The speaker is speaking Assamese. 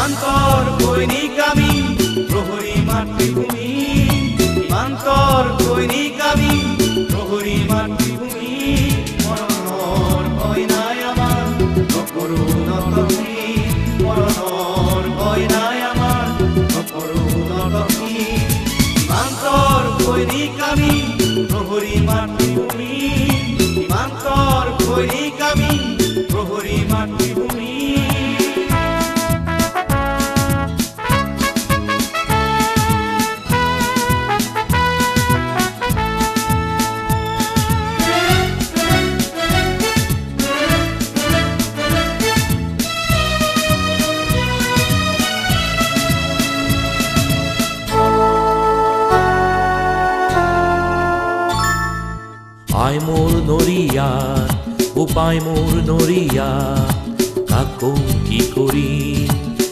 সীমান্তর সৈনিক আমি প্রহরী মাতৃভূমি সীমান্তর সৈনিক আমি প্রহরী মাতৃভূমি মরণর ভয় নাই আমার অকরুণ তুমি মরণর ভয় নাই আমার অকরুণ তুমি সীমান্তর সৈনিক আমি প্রহরী মাতৃভূমি সীমান্তর সৈনিক আমি প্রহরী মাতৃভূমি আয় মোর নরিয়া উপায় মোর নরিয়া কাকো কি করি